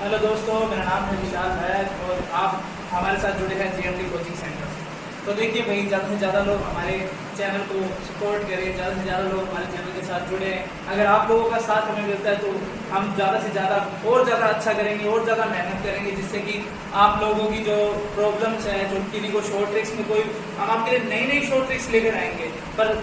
Hello दोस्तों, मेरा नाम है विशाल भैया और आप हमारे साथ जुड़े हैं जीएमटी कोचिंग सेंटर से। तो देखिए भाई, ज़्यादा से ज़्यादा लोग हमारे चैनल को सपोर्ट करें, ज़्यादा से ज़्यादा लोग हमारे चैनल के साथ जुड़े हैं। अगर आप लोगों का साथ हमें मिलता है तो हम ज़्यादा से ज़्यादा और ज़्यादा अच्छा करेंगे और ज़्यादा मेहनत करेंगे, जिससे कि आप लोगों की जो प्रॉब्लम्स है, जो किन्हीं को शॉर्ट ट्रिक्स में कोई हम आपके लिए नई नई शॉर्ट ट्रिक्स लेकर आएंगे। पर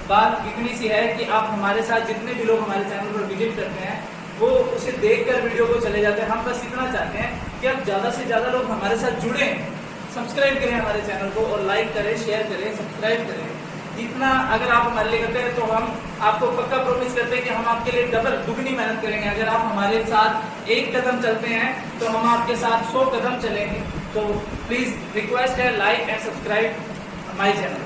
बात इतनी सी है कि आप हमारे साथ जितने भी लोग हमारे चैनल पर विजिट करते हैं वो उसे देखकर वीडियो को चले जाते हैं। हम बस इतना चाहते हैं कि अब ज़्यादा से ज़्यादा लोग हमारे साथ जुड़ें, सब्सक्राइब करें हमारे चैनल को और लाइक करें, शेयर करें, सब्सक्राइब करें। इतना अगर आप हमारे लिए करते हैं तो हम आपको पक्का प्रॉमिस करते हैं कि हम आपके लिए डबल दुगनी मेहनत करेंगे। अगर आप हमारे साथ एक कदम चलते हैं तो हम आपके साथ 100 कदम चलेंगे। तो प्लीज़ रिक्वेस्ट है, like and subscribe my channel.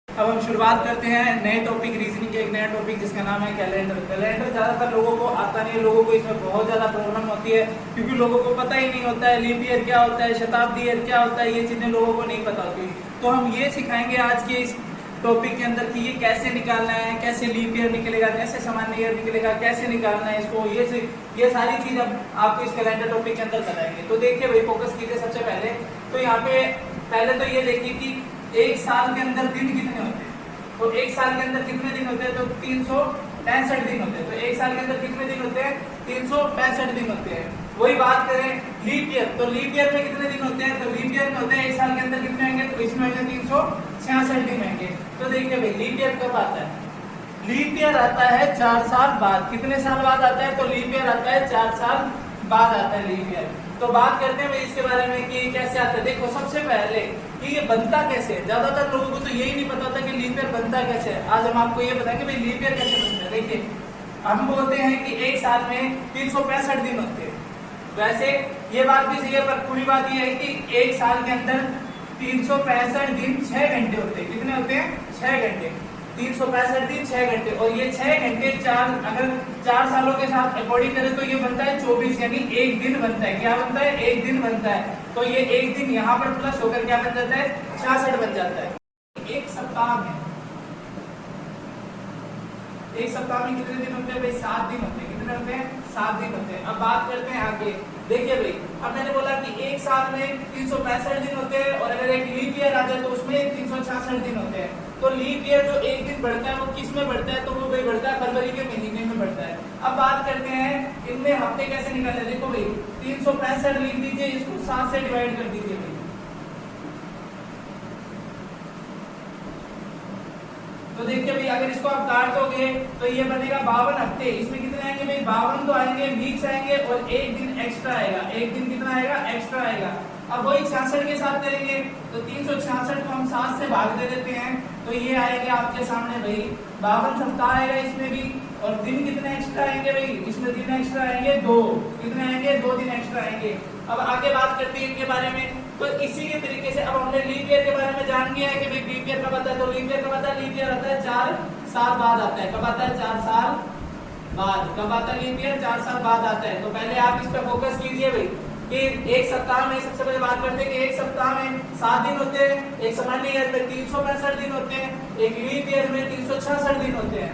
अब हम शुरुआत करते हैं नए टॉपिक, रीजनिंग के एक नया टॉपिक जिसका नाम है कैलेंडर। कैलेंडर ज़्यादातर लोगों को आता नहीं है, लोगों को इसमें बहुत ज़्यादा प्रॉब्लम होती है क्योंकि लोगों को पता ही नहीं होता है लीप ईयर क्या होता है, शताब्दी ईयर क्या होता है, ये चीज़ें लोगों को नहीं पता होती। तो हम ये सिखाएंगे आज के इस टॉपिक के अंदर कि ये कैसे निकालना है, कैसे लीप ईयर निकलेगा, कैसे सामान्य ईयर निकलेगा, कैसे निकालना है इसको, ये सारी चीज़ अब आपको इस कैलेंडर टॉपिक के अंदर बताएंगे। तो देखिए भाई, फोकस कीजिए सबसे पहले। तो यहाँ पे पहले तो ये देखिए कि एक साल के अंदर दिन कितने होते हैं। तो एक साल के अंदर कितने दिन होते हैं? तो 365 दिन होते हैं। तो एक साल के अंदर कितने दिन होते हैं? 365 दिन होते हैं। वही बात करें लीप ईयर, तो लीप ईयर में कितने दिन होते हैं? तो लीप ईयर में होते हैं एक साल के अंदर कितने होंगे? तो इसमें होंगे 366 दिन होंगे। तो देखिए भाई, लीप ईयर कब आता है? लीप ईयर आता है 4 साल बाद। कितने साल बाद आता है? तो लीप ईयर आता है 4 साल बाद आता है लीप ईयर। तो बात करते हैं भाई इसके बारे में कि कैसे आता है। देखो सबसे पहले कि ये बनता कैसे है। ज्यादातर लोगों को तो यही नहीं पता होता कि लीप ईयर बनता कैसे है। आज हम आपको ये बताएंगे भाई लीप ईयर कैसे बनता है। देखिए, हम बोलते हैं कि एक साल में 365 दिन होते हैं। वैसे ये बात भी सही है, पर पूरी बात ये है कि एक साल के अंदर 365 दिन 6 घंटे होते हैं। कितने होते हैं? 6 घंटे। 365 दिन 6 घंटे, और ये 6 घंटे अगर 4 सालों के साथ अकॉर्डिंग करें तो ये बनता है 24, यानी एक दिन बनता है। क्या बनता है? एक दिन बनता है। तो ये एक दिन यहाँ पर प्लस होकर क्या बन जाता है? 66 बन जाता है। एक सप्ताह में कितने दिन होते हैं भाई? 7 दिन होते हैं। कितने होते हैं? 7 दिन होते हैं। अब बात करते हैं आगे। देखिए भाई, अब मैंने बोला कि एक साल में 365 दिन होते हैं और अगर एक लीप ईयर आ जाए तो उसमें 366 दिन होते हैं। तो लीप ईयर जो एक दिन बढ़ता है वो किस में बढ़ता है? तो वो भाई बढ़ता है फरवरी के महीने में बढ़ता है। अब बात करते हैं इनमें हफ्ते कैसे निकालते हैं। देखो भाई, 365 लिख दीजिए, इसको 7 से डिवाइड कर दीजिए भाई। तो देखिए भाई, अगर इसको आप काट दोगे तो ये बनेगा 52 हफ्ते। इसमें कितने आएंगे भाई? 52 तो आएंगे, वीक्स आएंगे और एक दिन एक्स्ट्रा आएगा। एक दिन कितना आएगा? एक्स्ट्रा आएगा। अब वही 66 के साथ करेंगे तो 366 को हम 7 से भाग दे देते हैं तो ये आएगा आपके सामने भाई 52 सप्ताह आएगा इसमें भी। और दिन कितने एक्स्ट्रा आएंगे भाई? इसमें दिन एक्स्ट्रा आएंगे 2। कितने आएंगे? 2 दिन एक्स्ट्रा आएंगे। अब आगे बात करते हैं इनके बारे में। तो इसी के तरीके से अब हमने लीप ईयर के बारे में जान लिया है कि भाई लीप ईयर कब आता है। तो लीप ईयर कब आता है? लीप ईयर आता है 4 साल बाद आता है। कब आता है? 4 साल बाद। कब आता है लीप ईयर? 4 साल बाद आता है। तो पहले आप इस पर फोकस कीजिए भाई कि एक सप्ताह में, सबसे पहले बात करते हैं कि एक सप्ताह में 7 दिन होते हैं, एक सामान्य ईयर में 365 दिन होते हैं, एक लीप ईयर में 366 दिन होते हैं।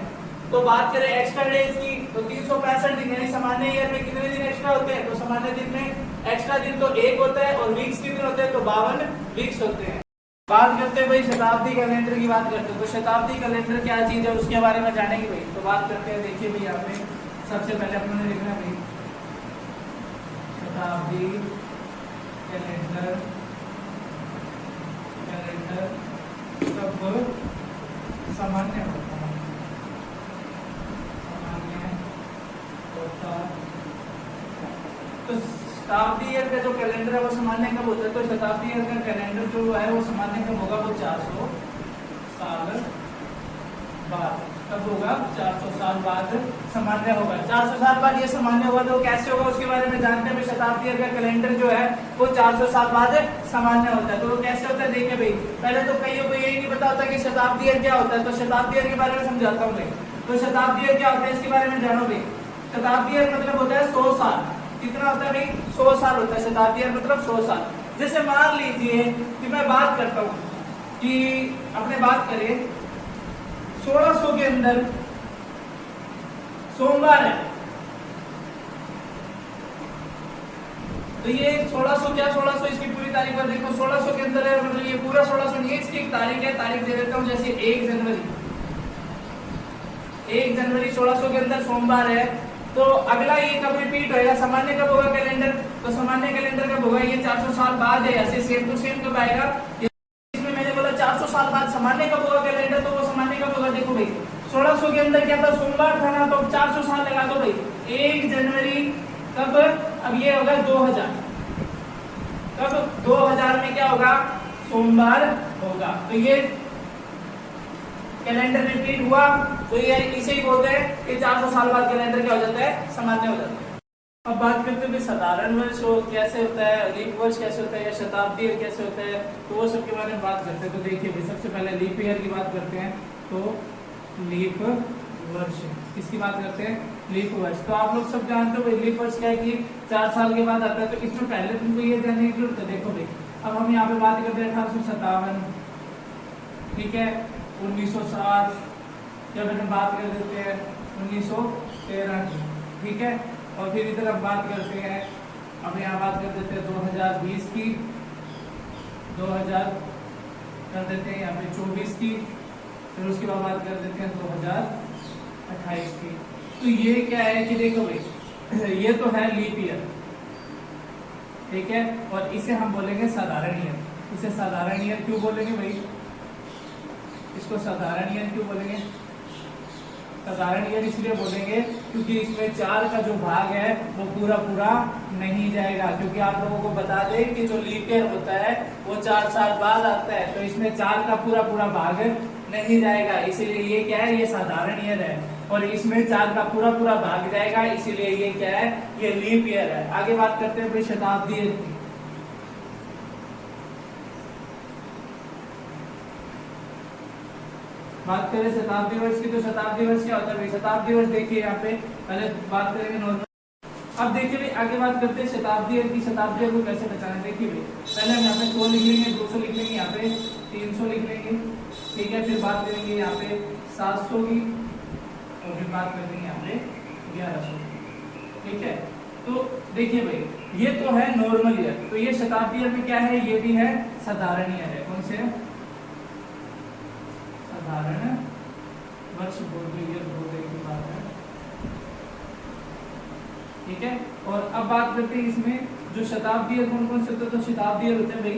तो बात करें एक्स्ट्रा डेज की तो 365 दिन यानी सामान्य ईयर में कितने दिन एक्स्ट्रा होते हैं? तो सामान्य दिन में एक्स्ट्रा दिन तो 1 होता है और वीक्स कितने होते हैं? तो 52 वीक्स होते हैं। बात करते हैं भाई शताब्दी कैलेंडर की। बात करते हैं तो शताब्दी कैलेंडर क्या चीज है उसके बारे में जानेंगे भाई। तो बात करते हैं, देखिए भाई यहाँ पे सबसे पहले अपने लिखना भाई शताब्दी कैलेंडर कब सामान्य होता है? तो शताब्दी ईयर का जो कैलेंडर है वो सामान्य कब होता है? तो शताब्दी ईयर का कैलेंडर जो है वो सामान्य कब होगा? वो 400 साल बाद। कब होगा? 400 साल बाद सामान्य होगा। 400 साल बाद ये सामान्य होगा। तो कैसे होगा उसके बारे में जानते हैं। शताब्दी ईयर का कैलेंडर जो है वो 400 साल बाद सामान्य होता है। तो वो कैसे होता है? देखिए भाई, पहले तो कईयों को यही नहीं पता होता कि शताब्दी ईयर क्या होता है। तो शताब्दी ईयर के बारे में समझाता हूँ भाई। तो शताब्दी ईयर क्या होता है इसके बारे में जानो भाई। शताब्दी ईयर मतलब होता है 100 साल। कितना होता है भाई? 100 साल होता है शताब्दी ईयर मतलब 100 साल। जैसे मान लीजिए कि मैं बात करता हूँ कि अपने बात करें 1600 के अंदर सोमवार है। तो ये 1600 क्या 1600 इसकी पूरी तारीख पर देखो 1600 के अंदर है, मतलब ये पूरा 1600 नहीं है, इसकी एक तारीख है, तारीख दे देता हूँ जैसे 1 जनवरी 1600 के अंदर सोमवार है। तो अगला ये कब रिपीट होएगा, सामान्य कब होगा कैलेंडर, तो सामान्य कैलेंडर कब होगा, ये 400 साल बाद है, ऐसे सेम टू सेम कब आएगा, इसमें मैंने बोला 400 साल बाद सामान्य कब होगा कैलेंडर, तो वो सामान्य कब होगा, देखो भाई 1600 के अंदर क्या था, सोमवार था ना, तो 400 साल लगा दो भाई, 1 जनवरी कब, अब ये होगा 2000, कब 2000 में क्या होगा, सोमवार होगा। तो ये कैलेंडर रिपीट हुआ, तो ये इसे ही बोलते हैं कि 400 साल बाद कैलेंडर क्या हो जाता है, सामान्य हो जाता है। अब बात करते हैं साधारण वर्ष हो कैसे होता है, लीप वर्ष कैसे होता है, या शताब्दी कैसे होता है, तो वो सब के बारे में बात करते हैं। तो देखिए भाई सबसे पहले लीप ईयर की बात करते हैं, तो लीप वर्ष किसकी बात करते हैं, लीप वर्ष। तो आप लोग सब जानते हो भाई लीप वर्ष क्या है कि 4 साल के बाद आता है, तो इसमें पहले तुमको ये जानने की जरूरत है। देखो भाई अब हम यहाँ पे बात करते हैं 1857, ठीक है, 1960, जब हम बात कर देते हैं 1913 की, ठीक है, और फिर इधर हम बात करते हैं, अब यहाँ बात कर देते हैं 2020 की, 2000 कर देते हैं यहाँ पे 24 की, फिर उसके बाद बात कर देते हैं 2028 की। तो ये क्या है कि देखो भाई ये तो है लीप ईयर, ठीक है, और इसे हम बोलेंगे साधारण ईयर। इसे साधारण ईयर क्यों बोलेंगे भाई, इसको साधारण ईयर क्यों बोलेंगे, साधारण ईयर इसलिए बोलेंगे क्योंकि इसमें 4 का जो भाग है वो पूरा पूरा नहीं जाएगा, क्योंकि आप लोगों को बता दें कि जो लीप ईयर होता है वो 4 साल बाद आता है, तो इसमें 4 का पूरा पूरा भाग नहीं जाएगा, इसीलिए ये क्या है, ये साधारण ईयर है, और इसमें 4 का पूरा पूरा भाग जाएगा, इसीलिए ये क्या है, ये लीप ईयर है। आगे बात करते हैं शताब्दी ईयर की। बात करें शताब्दी वर्ष की, तो शताब्दी वर्ष क्या होता है भाई, शताब्दी वर्ष देखिए यहाँ पे पहले बात करेंगे नॉर्मल। अब देखिए भाई आगे बात करते हैं शताब्दी ईयर की। शताब्दी ईयर को कैसे पहचाने, देखिए भाई पहले हम यहाँ पे 100 लिख लेंगे, 200 लिख लेंगे, यहाँ पे 300 लिख लेंगे, ठीक है, फिर बात करेंगे यहाँ पे 700 की, और फिर बात करेंगे यहाँ पे 1100, ठीक है। तो देखिए भाई ये तो है नॉर्मल ईयर, तो ये शताब्दी ईयर में क्या है, ये भी है साधारण ईयर है। कौन से साधारण वर्ष बोलते की बात है, ठीक है। और अब बात करते हैं इसमें जो शताब्दी ईयर कौन कौन से होते हैं, तो शताब्दी ईयर होते हैं भाई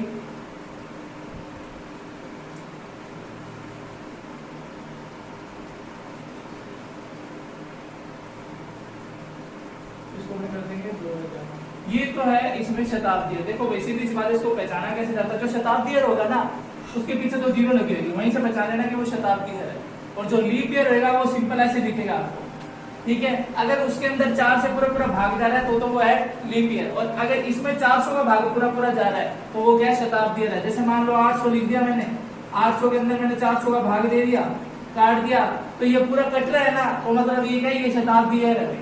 इसको हम कर देंगे 2000। ये तो है इसमें शताब्दी ईयर। देखो भाई सीधी सी बात है, इसको पहचाना कैसे जाता है, जो शताब्दी ईयर होगा ना उसके पीछे तो 0 लगी रहेगी, वहीं से पहचान लेना कि वो शताब्दी ईयर है, और जो लीप ईयर रहेगा वो सिंपल ऐसे दिखेगा आपको, ठीक है। अगर उसके अंदर 4 से पूरा पूरा भाग जा रहा है तो वो है लीप ईयर, और अगर इसमें 400 का भाग पूरा पूरा जा रहा है तो वो क्या है, शताब्दी ईयर है। जैसे मान लो 800 लिख दिया मैंने, 800 के अंदर मैंने 400 का भाग दे दिया, काट दिया, तो ये पूरा कट रहा है ना, तो मतलब ये क्या है, ये शताब्दी ईयर है।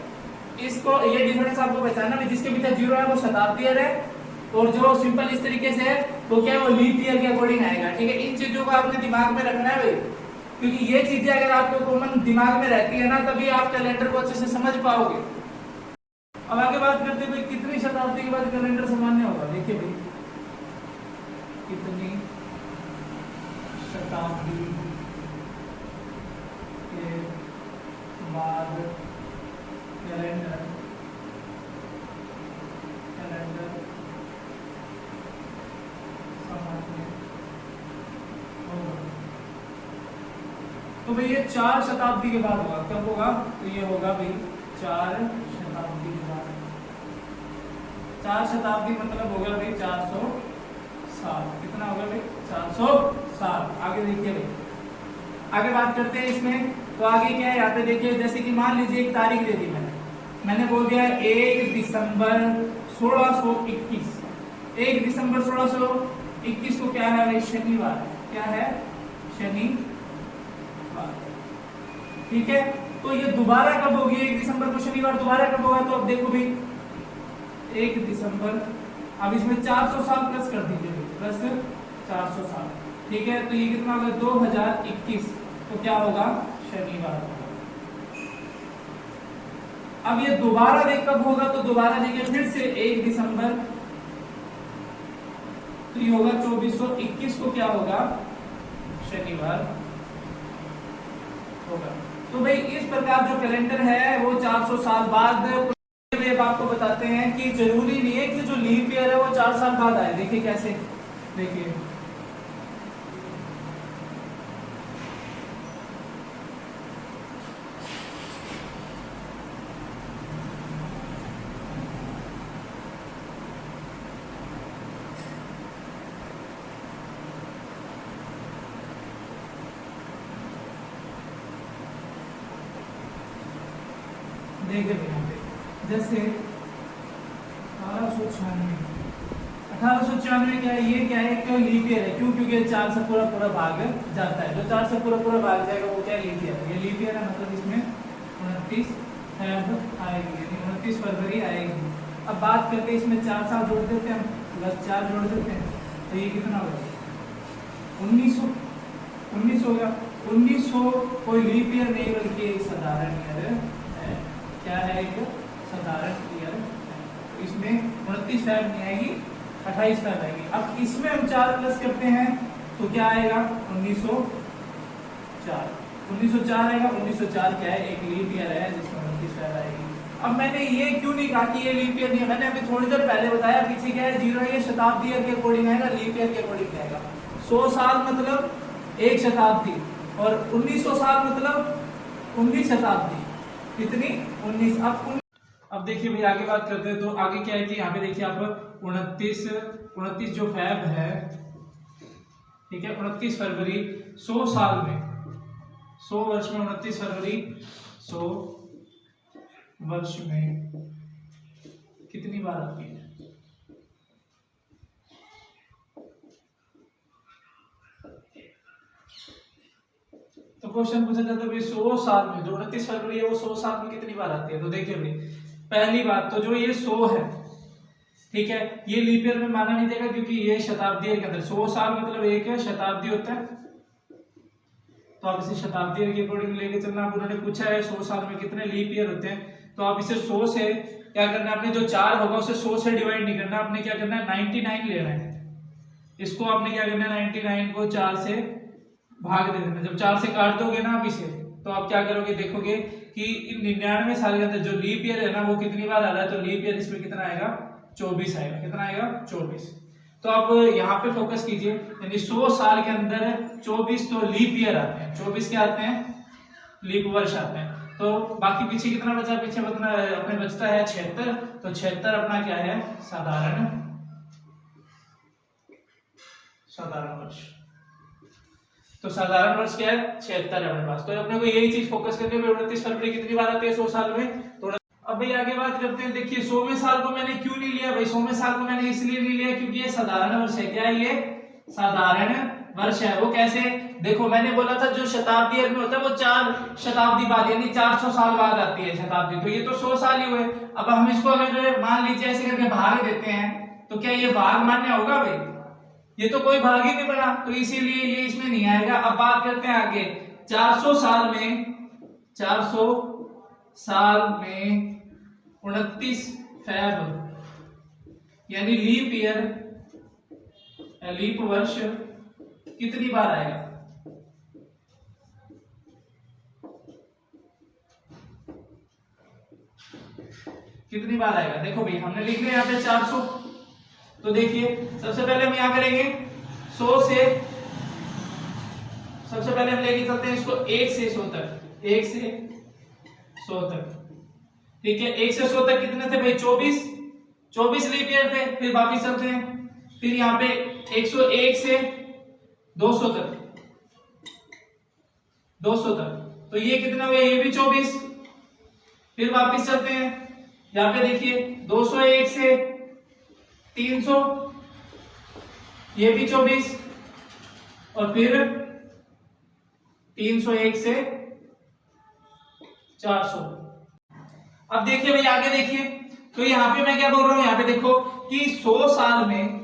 इसको ये डिफरेंस आपको पहचानना है, जिसके भीतर 0 है वो शताब्दी ईयर है, और जो सिंपल इस तरीके से है वो क्या है, वो लीप ईयर के अकॉर्डिंग आएगा, ठीक है। इन चीजों को आपने दिमाग में रखना है भाई, क्योंकि ये चीजें अगर आपको कॉमन दिमाग में रहती है ना, तभी आप कैलेंडर को अच्छे से समझ पाओगे। अब आगे बात करते हैं भाई कितनी शताब्दी के बाद कैलेंडर सामान्य होगा। देखिए भाई कितनी शताब्दी के बाद कैलेंडर सामान्य होगा, तो भाई ये 4 शताब्दी के बाद होगा। कब होगा, तो ये होगा भाई 4 शताब्दी के बाद। 4 शताब्दी मतलब होगा भाई 400 साल। कितना होगा भाई, 400 साल। आगे देखिए भाई, आगे बात करते हैं इसमें। तो आगे क्या है यहाँ पे देखिए, जैसे कि मान लीजिए एक तारीख दे दी मैंने बोल दिया 1 दिसंबर 1621। 1 दिसंबर 1621 को क्या है भाई, शनिवार। क्या है, शनिवार, ठीक है। तो ये दोबारा कब होगी, 1 दिसंबर को शनिवार दोबारा कब होगा, तो अब देखो भाई 1 दिसंबर, अब इसमें 400 साल प्लस कर दीजिए, प्लस 400 साल, ठीक है। तो ये कितना होगा, 2021 तो क्या होगा, शनिवार होगा। अब ये दोबारा देख कब होगा, तो दोबारा देखिए फिर से 1 दिसंबर तो ये होगा 2421 को क्या होगा, शनिवार होगा। तो भाई इस प्रकार जो कैलेंडर है वो 400 साल बाद। अब आपको बताते हैं कि जरूरी नहीं है कि जो लीप ईयर है वो 4 साल बाद आए। देखिए कैसे, देखिए देखिए यहाँ पे जैसे 1896 क्या है, ये क्या है, क्यों लीप ईयर है, क्यों, क्योंकि 4 से पूरा पूरा भाग जाता है। जो 4 से पूरा पूरा भाग जाएगा वो क्या है, लीप ईयर है। ये लीप ईयर है, मतलब इसमें 29 फेब आएगी, यानी 29 फरवरी आएगी। अब बात करते हैं इसमें 4 साल जोड़ देते हैं, प्लस 4 जोड़ देते हैं, तो ये कितना होगा, 1900 हो गया। 1900 कोई लीप ईयर नहीं बल्कि एक साधारण ईयर है। क्या है, एक साधारण ईयर। इसमें 29 फैब नहीं आएगी, 28 फैब आएगी। अब इसमें हम 4 प्लस करते हैं तो क्या आएगा, 1904 आएगा। 1904 क्या है, एक लीप ईयर है जिसमें 29 फैब आएगी। अब मैंने ये क्यों नहीं कहा कि ये लीप ईयर नहीं है, मैंने अभी थोड़ी देर पहले बताया पीछे क्या है, 0 ये शताब्दी ईयर के अकॉर्डिंग आएगा, लीप ईयर के अकॉर्डिंग आएगा। 100 साल मतलब एक शताब्दी, और 1900 साल मतलब 19 शताब्दी। कितनी, 19। अब देखिए भाई आगे बात करते हैं। तो आगे क्या है कि यहाँ पे देखिए आप 29 जो फैब है, ठीक है, 29 फरवरी 100 साल में, 100 वर्ष में 29 फरवरी 100 वर्ष में कितनी बार आती है। तो क्वेश्चन पूछा जाता है भाई 100 साल में जो 29 फरवरी है वो 100 साल में कितनी बार आती है। तो देखिए भाई पहली बात तो जो ये 100 है, ठीक है, ये लीप ईयर में माना नहीं जाएगा क्योंकि ये शताब्दी ईयर के अंदर 100 साल मतलब एक शताब्दी होता है। तो आप इसे शताब्दी ईयर के अकॉर्डिंग लेके चलना। आप उन्होंने पूछा है 100 साल में कितने लीप ईयर होते हैं, तो आप इसे 100 से क्या करना है, आपने जो 4 होगा उसे 100 से डिवाइड नहीं करना, आपने क्या करना है 99 लेना है। इसको आपने क्या करना है 99 को 4 से भाग दे देना। जब 4 से काट दोगे ना आप इसे, तो आप क्या करोगे, देखोगे कि इन 99 साल के अंदर जो लीप ईयर है ना वो कितनी बार आ रहा है। तो लीप ईयर इसमें कितना आएगा, 24 आएगा। कितना आएगा, 24। तो आप यहाँ पे फोकस कीजिए, यानी 100 साल के अंदर 24 तो लीप ईयर आते हैं, 24 क्या आते हैं, लीप वर्ष आते हैं। तो बाकी पीछे कितना बचा, पीछे अपने बचता है 76। तो 76 अपना क्या है, साधारण वर्ष। तो साधारण वर्ष क्या है, 76 है अपने पास। तो अपने को यही चीज फोकस करनी है। 29 फरवरी कितनी बार आती है 100 साल में। तो अब भाई आगे बात करते हैं। देखिए 100वें साल को मैंने क्यों नहीं लिया भाई, 100वें साल को मैंने इसलिए नहीं लिया क्योंकि ये साधारण वर्ष है। क्या है, ये साधारण वर्ष है। वो कैसे, देखो मैंने बोला था जो शताब्दी ईयर में होता है वो 4 शताब्दी बाद यानी 400 साल बाद आती है शताब्दी। तो ये तो 100 साल ही हुए। अब हम इसको अगर मान लीजिए ऐसे करके भाग देते हैं तो क्या ये भाग मान्य होगा भाई, ये तो कोई भाग ही नहीं बना, तो इसीलिए ये इसमें नहीं आएगा। अब बात करते हैं आगे 400 साल में 29 फैब यानी लीप ईयर, लीप वर्ष कितनी बार आएगा, कितनी बार आएगा। देखो भाई हमने लिख लिया यहाँ पे 400। तो देखिए सबसे पहले हम यहाँ करेंगे 100 से, सबसे पहले हम लेके चलते हैं इसको 1 से 100 तक, 1 से 100 तक, ठीक है। 1 से 100 तक कितने थे भाई, 24 लीप ईयर थे। फिर वापिस चलते हैं, फिर यहाँ पे 101 से 200 तक, 200 तक, तो ये कितना हुआ, ये भी 24। फिर वापिस चलते हैं, यहाँ पे देखिए 201 से 300, ये भी 24, और फिर 301 से 400। अब देखिए भाई आगे देखिए, तो यहाँ पे मैं क्या बोल रहा हूं, यहाँ पे देखो कि 100 साल में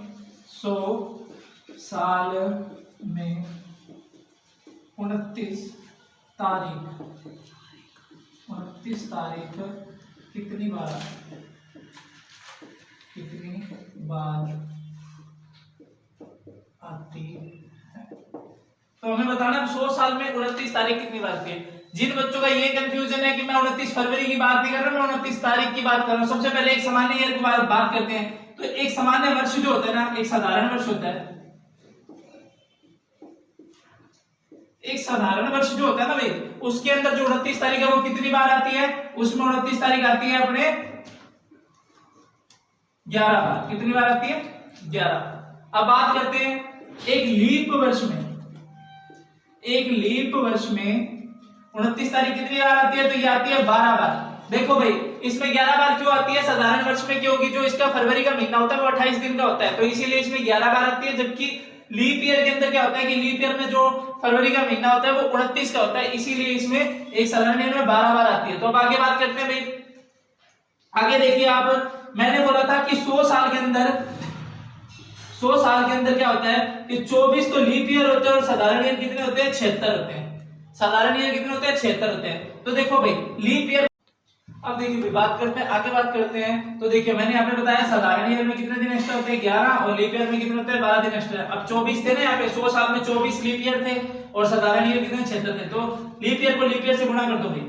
29 तारीख कितनी बार आती है। तो हमें बताना 100 साल में 29 तारीख कितनी बार आती है। जिन बच्चों का ये कंफ्यूजन है कि मैं 29 फरवरी की बात नहीं कर रहा, मैं 29 तारीख की बात कर रहा हूँ, सबसे पहले एक सामान्य ईयर की बात करते हैं। तो एक सामान्य वर्ष जो होता है ना, एक साधारण वर्ष होता है, एक साधारण वर्ष जो होता है ना भाई, उसके अंदर जो 29 तारीख है वो कितनी बार आती है, उसमें 29 तारीख आती है अपने 11 बार। कितनी बार आती है? 11। अब बात करते हैं एक लीप वर्ष में, एक लीप वर्ष में 29 तारीख कितनी बार आती है, तो ये आती है 12 बार। देखो भाई इसमें 11 बार क्यों आती है, साधारण वर्ष में क्योंकि जो इसका फरवरी का महीना होता है वो 28 दिन का होता है, तो इसीलिए इसमें 11 बार आती है। जबकि लीप ईयर के अंदर क्या होता है कि लीप ईयर में जो फरवरी का महीना होता है वो 29 का होता है, इसीलिए इसमें एक साधारण ईयर में 12 बार आती है। तो अब आगे बात करते हैं भाई, आगे देखिए आप, मैंने बोला था कि 100 साल के अंदर, 100 साल के अंदर क्या होता है कि 24 तो लीप ईयर होते हैं और साधारण ईयर कितने होते हैं, 76 होते हैं। साधारण ईयर कितने होते हैं, 76 होते हैं। तो देखो भाई लीप ईयर, अब देखिए बात करते हैं, आगे बात करते हैं। तो देखिए मैंने यहाँ पे बताया साधारण ईयर में कितने दिन एक्स्ट्रा होते हैं, 11, और लीप ईयर में कितने होते हैं, 12 दिन एक्स्ट्रा। अब 24 थे ना यहाँ पे, 100 साल में 24 लीप ईयर थे और साधारण ईयर कितने, 76 थे। तो लीप ईयर को लीप ईयर से गुणा कर दो भाई,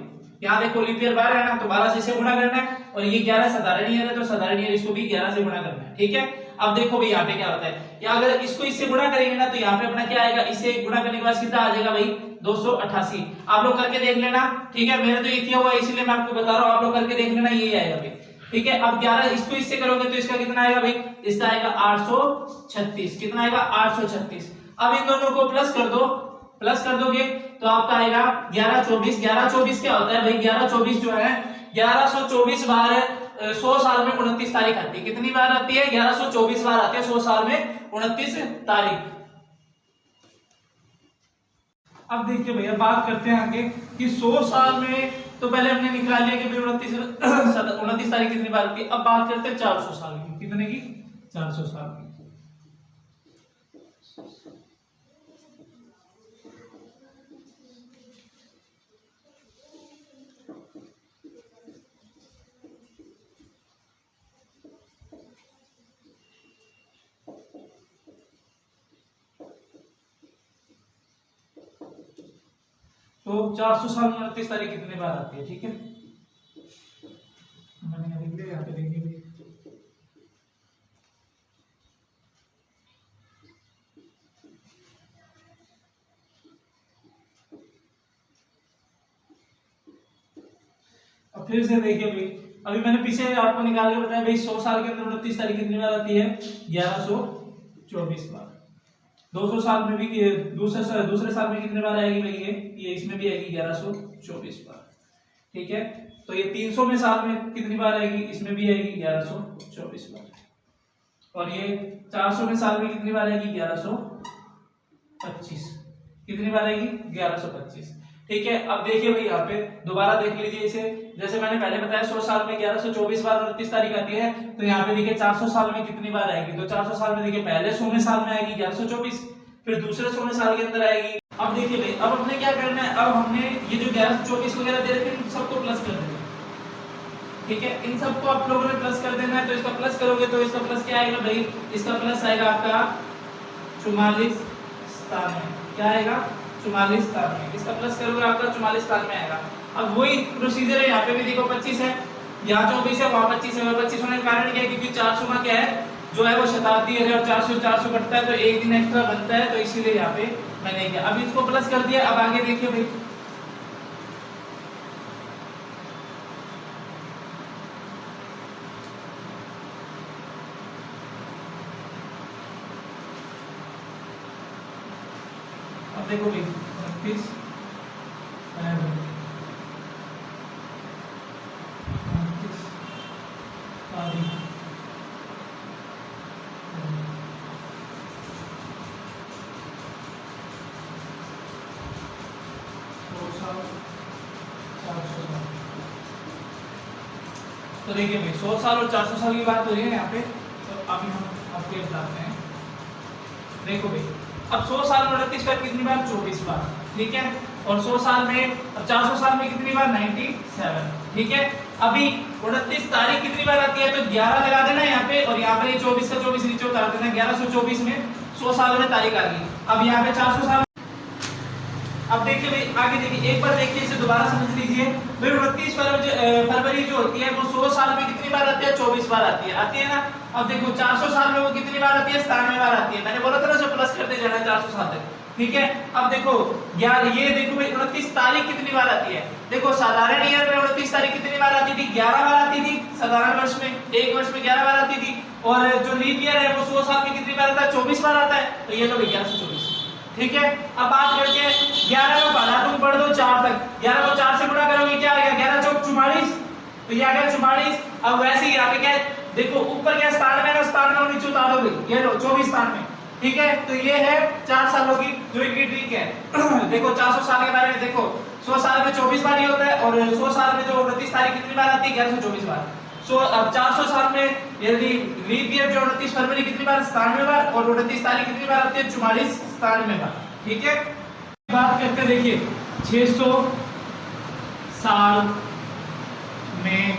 यहाँ देखो लीप ईयर 12 है ना, तो 12 से इसे गुणा करना है, और ये 11 साधारण ईयर है तो साधारण ईयर इसको भी 11 से गुणा करना है। ठीक है, अब देखो भाई यहाँ पे क्या होता है, या अगर इसको इससे गुणा करेंगे ना तो यहाँ पे अपना क्या आएगा, इससे गुणा करने के बाद कितना आ जाएगा भाई, 288। आप लोग करके देख लेना, ठीक है, मैंने तो ये किया हुआ है इसलिए मैं आपको बता रहा हूँ, आप लोग करके देख लेना, यही आएगा भाई। ठीक है, अब 11 इसको इससे करोगे तो इसका कितना आएगा भाई, इसका आएगा 836। कितना आएगा, 836। अब इन दोनों को प्लस कर दो, प्लस कर दोगे तो आपका आएगा 1124। 1124 क्या होता है भाई, 1124 जो है 1124 बार 100 साल में 29 तारीख आती है। कितनी बार आती है, 1124 बार आती है 100 साल में 29 तारीख। अब देखिए भैया बात करते हैं आगे कि 100 साल में, तो पहले हमने निकाल लिया कि 29 तारीख कितनी बार आती है। अब बात करते हैं 400 साल की, कितने की, 400 साल की। तो 400 साल में 29 तारीख कितने बार आती है। ठीक है, मैंने यहाँ लिख लिया, यहाँ पे देंगे भी। अब फिर से देखिए भाई, अभी मैंने पीछे आपको निकाल के बताया भाई 100 साल के अंदर 29 तारीख कितनी बार आती है, 1124 बार। 200 साल में भी, दूसरे साल में कितने बार आएगी भाई, ये इसमें भी आएगी 1124 बार। ठीक है, तो ये 300 में साल में कितनी बार आएगी, इसमें भी आएगी 1124 बार। और ये 400 में साल में कितनी बार आएगी, 1125। कितनी बार आएगी, 1125। ठीक है, अब देखिए भाई यहाँ पे दोबारा देख लीजिए इसे, जैसे मैंने पहले बताया 100 साल में 1124 बार 29 तारीख आती है, तो यहाँ पे देखिए 400 साल में कितनी बार आएगी, तो 400 साल में देखिए पहले 100वें साल में आएगी 1124, फिर दूसरे 100वें साल के अंदर आएगी। अब देखिए भाई, अब हमने क्या करना है, अब हमने ये जो 1124 वगैरह दे रखे हैं सबको प्लस कर देना। ठीक है, इन सबको आप लोगों ने प्लस कर देना है, तो इसका प्लस करोगे तो इसका प्लस क्या आएगा भाई, इसका प्लस आएगा आपका 44 स्थान में। क्या आएगा, 44 स्थान में। इसका प्लस करोगे आपका 44 स्थान में आएगा। अब वही प्रोसीजर है, यहाँ पे भी देखो 25 है, यहाँ 24 है, वहां 25 है। 25 होने का कारण क्या है, क्योंकि 400 का क्या है जो है वो शताब्दी है, और 400 कटता है तो एक दिन एक्स्ट्रा बनता है, तो इसीलिए यहाँ पे मैंने किया। अब इसको प्लस कर दिया। अब आगे देखिए भाई, अब देखो भाई 29 तारीख, तो देखिए भाई 100 साल और 400 साल की बात हो रही है यहाँ पे, तो अभी हम आपको बताते हैं। देखो भाई, अब 100 साल में 29 बार कितनी बार, 24 बार। ठीक है, और 100 साल में, अब 400 साल में कितनी बार, 97। ठीक है, अभी 29 तारीख कितनी बार आती है, तो 11 लगा देना यहाँ पे, और यहाँ पे 24 का 24 नीचे उतार देना। 1124 में 100 साल में तारीख आ गई। अब यहाँ पे 400 साल। अब देखिए भाई आगे देखिए, एक बार देखिए इसे दोबारा समझ लीजिए भाई। 29 फरवरी जो होती है वो 100 साल में कितनी बार आती है? 24 बार आती है ना। अब देखो 400 साल में वो कितनी बार आती है? 97 बार आती है। मैंने बोला था ना उसे प्लस करते जाना 400 साल तक, ठीक है। अब देखो यार ये देखो भाई 29 तारीख कितनी बार आती है? देखो साधारण ईयर में 29 तारीख कितनी बार आती थी? 11 बार आती थी साधारण वर्ष में, एक वर्ष में 11 बार आती थी। और जो लीप ईयर है वो 100 साल में कितनी बार आता है? 24 बार आता है। तो ये तो भैया 24, ठीक है। अब बात करते हैं 11 का पढ़ा, तुम पढ़ दो 4 तक, 11 को 4 से गुणा करोगे क्या आ गया? 11 चौक 44, तो ये आ गया 44। अब वैसे ही यहाँ पे क्या है देखो, ऊपर क्या 97 का 97 और नीचे उतार दो भाई, ये लो 24 97, ठीक है। तो ये है 4 सालों की जो इनकी ट्रिक है। देखो 400 साल के बारे में देखो, 100 साल में 24 बार ही होता है, और 100 साल में जो 29 तारीख कितनी बार आती है? 1124 बार। सो अब 400 साल में यदि लीप ईयर जो 29 फरवरी कितनी बार? 97 बार, और 29 तारीख कितनी बार आती है? 44 97 बार, ठीक है। बात करते हैं देखिए 600 साल में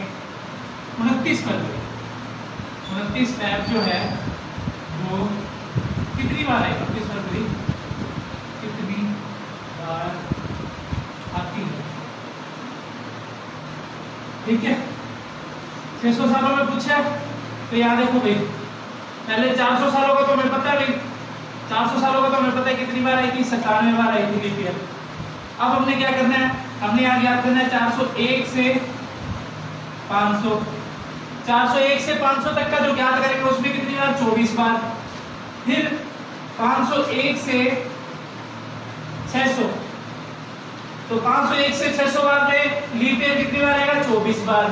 29 फरवरी, 29 फरवरी जो है वो कितनी बार है? 29 फरवरी कितनी बार आती है, ठीक है। 600 सालों में पूछा है तो यहाँ देखो भाई, पहले 400 सालों का तो हमें पता है भाई, 400 सालों का तो हमें पता है कितनी बार आई थी? 97 बार आई थी लीप ईयर। अब हमने क्या करना है? हमने यहाँ याद करना है 401 से 500, 401 से 500 तक का जो ज्ञात करेंगे उसमें कितनी बार? 24 बार। फिर 501 से 600, तो 501 से 600 बार में लीप ईयर कितनी बार आएगा? 24 बार,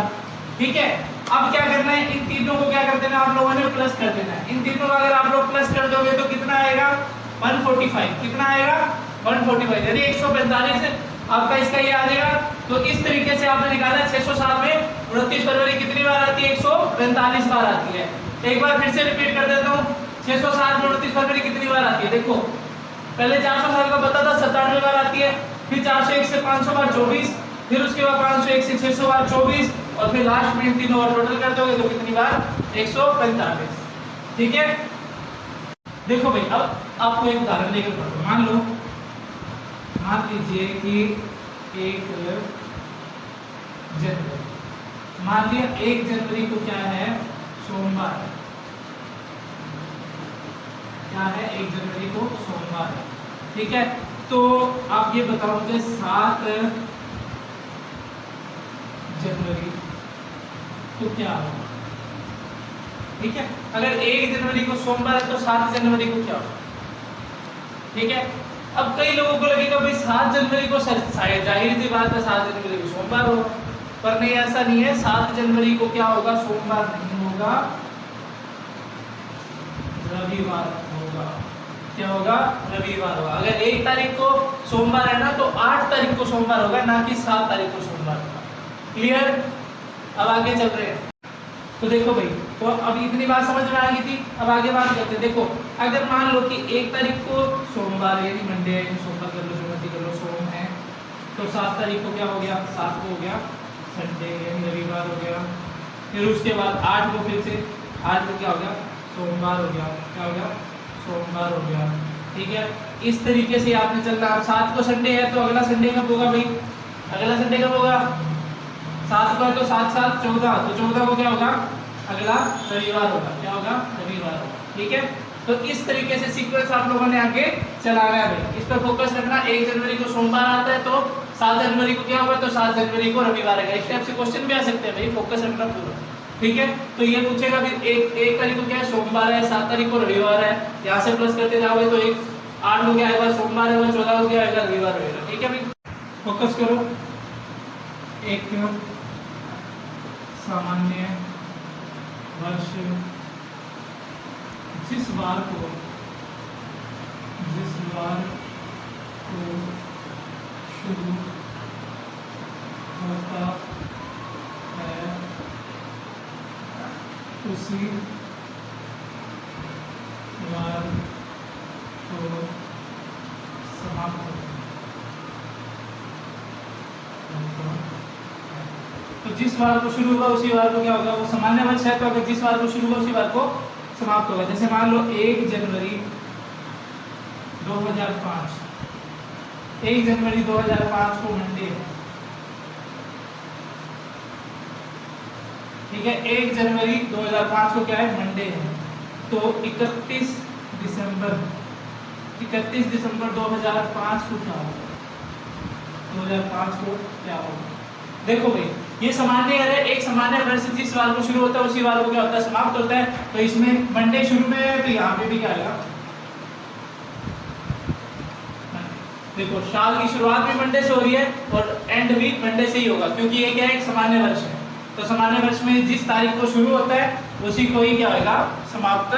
ठीक है। अब क्या करना है? इन तीनों को क्या कर देना आप लोगों ने? प्लस कर देना है। इन तीनों को अगर आप लोग प्लस कर दोगे तो कितना आएगा? 145। कितना आएगा? 145, यानी 145 आपका इसका ये आ जाएगा। तो इस तरीके से आपने निकाला 600 साल में 29 फरवरी कितनी बार आती है? 145 बार आती है। एक बार फिर से रिपीट कर देता हूँ, 600 साल में 29 फरवरी कितनी बार आती है? देखो पहले 400 साल का पता था 97 बार आती है, फिर 401 से 500 बार 24, फिर उसके बाद 501 से 600 बार 24, और फिर लास्ट में इन तीनों टोटल कर दोगे तो कितनी बार? 145, ठीक है। देखो भाई अब आपको एक उदाहरण लेकर पढ़ो। मान लीजिए कि 1 जनवरी, मान लिया 1 जनवरी को क्या है? सोमवार है। क्या है? 1 जनवरी को सोमवार है, ठीक है। तो आप ये बताओ मुझे 7 जनवरी तो क्या होगा? ठीक है, अगर 1 जनवरी को सोमवार है तो 7 जनवरी को क्या होगा? ठीक है। अब कई लोगों को लगेगा भाई 7 जनवरी को जाहिर सी बात है 7 जनवरी को सोमवार होगा, पर नहीं, ऐसा नहीं है। 7 जनवरी को क्या होगा? सोमवार नहीं होगा, रविवार होगा। क्या होगा? रविवार होगा। अगर 1 तारीख को सोमवार है ना तो 8 तारीख को सोमवार होगा, ना कि 7 तारीख को सोमवार होगा। क्लियर? अब आगे चल रहे हैं। तो देखो भाई, तो अब इतनी बात समझ में आ गई थी। अब आगे बात करते हैं। देखो अगर मान लो कि 1 तारीख को सोमवार है, मंडे है, सोमवार कर लो, सोमवार कर लो, सोम है, तो 7 तारीख को क्या हो गया? 7 को हो गया संडे, यानी रविवार हो गया। फिर उसके बाद 8 को फिर से 8 को क्या हो गया? सोमवार हो गया। क्या हो गया? सोमवार हो गया, ठीक है। इस तरीके से आपने चलना। अब 7 को संडे है तो अगला संडे कब होगा भाई? अगला संडे कब होगा? 7 को है तो 7 7 14, तो 14 को क्या होगा? अगला रविवार होगा। क्या होगा? रविवार होगा, ठीक है। तो इस तरीके से सीक्वेंस आप लोगों ने आगे चलाना है भाई। इस पर फोकस रखना। 1 जनवरी को सोमवार आता है तो 7 जनवरी को क्या होगा? तो 7 जनवरी को रविवार आएगा। इस टाइप से क्वेश्चन भी आ सकते हैं भाई, फोकस रखना पूरा, ठीक है। तो ये पूछेगा फिर 1 तारीख को क्या है? सोमवार है, 7 तारीख को रविवार है, यहाँ से प्लस करते जाओगे तो 8 हो गया आएगा सोमवार है, 14 हो गया आएगा रविवार होगा, ठीक है भाई। फोकस करो। एक सामान्य वर्ष जिस बार को शुरू होता है उसी वार को समाप्त होता है। तो जिस वार को शुरू होगा उसी वार को क्या होगा? वो सामान्य वर्ष है, तो अगर जिस वार को शुरू होगा उसी वार को समाप्त होगा। जैसे मान लो 1 जनवरी 2005, 1 जनवरी 2005 को मंडे है, ठीक है। 1 जनवरी 2005 को क्या है, मंडे है। तो 31 दिसंबर 2005 को क्या होगा, 2005 को क्या होगा। देखो भाई, ये सामान्य है, एक सामान्य वर्ष जिस वार को शुरू होता है उसी वार को क्या होता है, समाप्त होता है। तो इसमें मंडे शुरू में है, तो यहाँ पे भी क्या आएगा, देखो साल की शुरुआत भी मंडे से हो रही है और एंड भी मंडे से ही होगा, क्योंकि ये क्या है, एक सामान्य वर्ष है। तो सामान्य वर्ष में जिस तारीख को शुरू होता है उसी को ही क्या होगा, समाप्त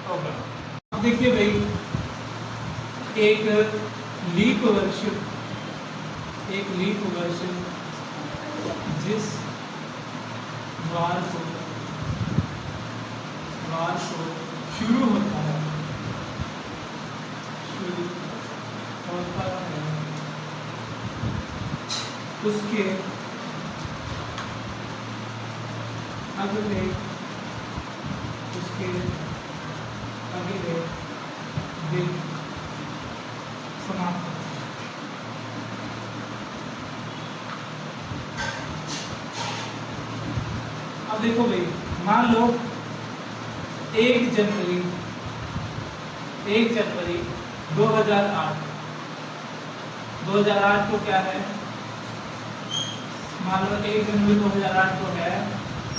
होगा। अब देखिए भाई, एक लीप वर्ष जिस वार को शुरू होता है उसके अगले दिन समाप्त। अब देखो भाई, मान लो 1 जनवरी 2008 को क्या है, मान लो 1 जनवरी 2008 को है,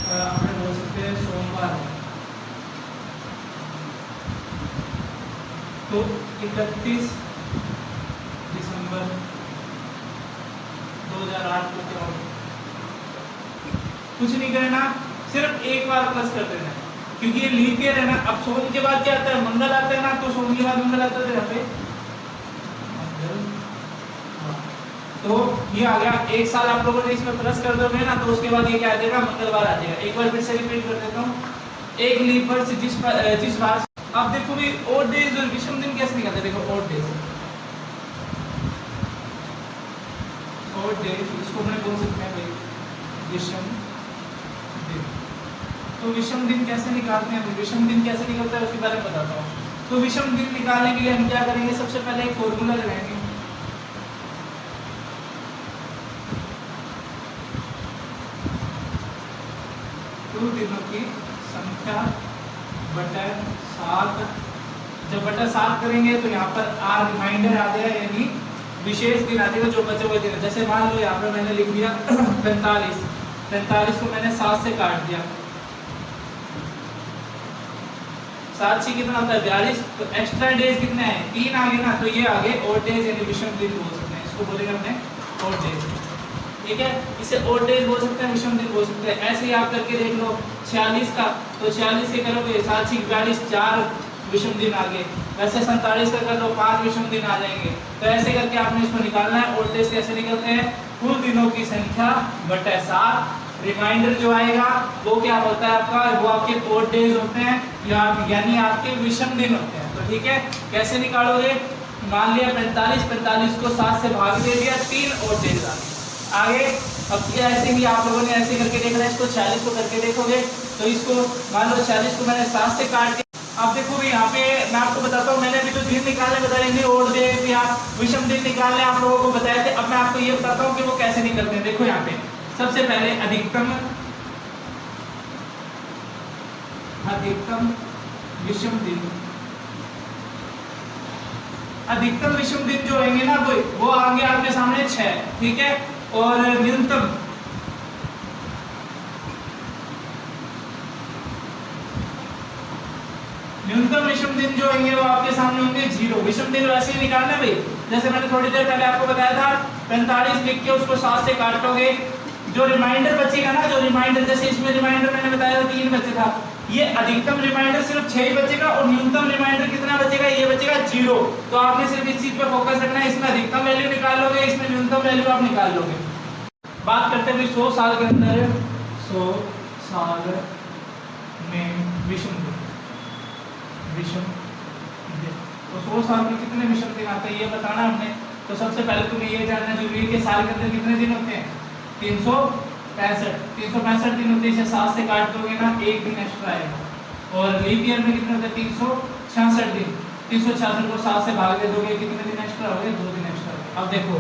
अपने बोल सकते हैं सोमवार है। तो 31 दिसंबर 2008 को क्या होगा, कुछ नहीं करना, सिर्फ एक बार प्लस कर देना है, क्योंकि ये लीप ईयर है ना। अब सोम के बाद क्या आता है, मंगल आता है ना, तो सोम के बाद मंगल आता है, यहाँ पे तो ये आ गया। एक साल आप लोगों ने इसमें प्लस कर दोगे ना, तो उसके बाद ये क्या आ जाएगा, मंगलवार आ जाएगा। एक बार फिर से रिपीट कर देता हूँ, एक लीप वर्ष जिस बार। अब देखो भी ओड डेज और विषम दिन कैसे निकलते हैं। देखो ओड डेज इसको मैं बोल सकते हैं भाई विषम दिन। तो विषम दिन कैसे निकालते हैं, विषम दिन कैसे निकलता है उसके बारे में बताता हूँ। तो विषम दिन निकालने के लिए हम क्या करेंगे, सबसे पहले एक फॉर्मूला लगाएंगे। तो दिनों की संख्या बटा 7, जब बटा 7 करेंगे तो यहाँ पर आर रिमाइंडर आ जाएगा, यानी विशेष दिन आ जाएगा जो बचे हुए दिन। जैसे मान लो यहाँ पे मैंने लिख दिया 45 को मैंने 7 से काट दिया, 7 से कितना होता है 42। तो एक्स्ट्रा डेज कितने हैं, 3 आ गए ना, तो ये आगे ओड डेज यानी विषम दिन बोल सकते हैं। इसको बोलेंगे हमने ओड डेज, ठीक है। इसे ओड डेज बोल सकते हैं, विषम दिन बोल सकते हैं। ऐसे ही आप करके देख लो 46 का, तो 46 से करोगे 7 से 42, 4 विषम दिन आ गए। वैसे 47 का कर लो, 5 विषम दिन आ जाएंगे। तो ऐसे करके आपने इसको निकालना है। ओड डेज कैसे निकलते हैं, कुल दिनों की संख्या बटा 7, रिमाइंडर जो आएगा वो क्या होता है आपका, वो आपके ओड डेज होते हैं, यानी आपके विषम दिन होते हैं। तो ठीक है, कैसे निकालोगे, मान लिया 45 को 7 से भाग दे दिया, 3 ओड डेज आगे। अब ऐसे ही आप लोगों ने ऐसे करके देखना है, इसको 46 को करके देखोगे तो इसको मान लो 46 को मैंने 7 से काट दिया। अब देखो भी यहाँ पे मैं आपको बताता हूँ, मैंने अभी तो दिन निकालने बताएंगे, ओड डेज या विषम दिन निकालने आप लोगों को बताए थे। अब मैं आपको ये बताता हूँ कि वो कैसे निकलते हैं। देखो यहाँ पे सबसे पहले अधिकतम विषम दिन, अधिकतम विषम दिन जो होंगे ना वो आएंगे आपके सामने 6, ठीक है। और न्यूनतम विषम दिन जो होंगे वो आपके सामने होंगे 0। विषम दिन वैसे ही निकालना भाई, जैसे मैंने थोड़ी देर पहले आपको बताया था, 45 लिख के उसको 7 से काटोगे, जो रिमाइंडर बचेगा ना, जो रिमाइंडर, जैसे इसमें रिमाइंडर मैंने बताया था 3 बचे था, ये अधिकतम रिमाइंडर सिर्फ 6 ही बचेगा और न्यूनतम रिमाइंडर कितना बचेगा, ये बचेगा 0। तो आपने सिर्फ इस चीज पे फोकस रखना है, इसमें अधिकतम वैल्यू निकाल लोगे, इसमें न्यूनतम वैल्यू आप निकाल लोगे। बात करते हैं 100 साल के अंदर, 100 साल में विषम दिन, तो 100 साल में कितने विषम दिन आते हैं ये बताना हमने। तो सबसे पहले तुम्हें ये जानना जरूरी है कि साल के अंदर कितने दिन होते हैं, 365 दिन होते हैं। इसे 7 से काट दोगे ना, 1 दिन एक्स्ट्रा आएगा। और लीप ईयर में कितने होते हैं, 366 दिन। 366 को 7 से भाग दे दोगे, कितने दिन एक्स्ट्रा हो गए? 2 दिन एक्स्ट्रा। अब देखो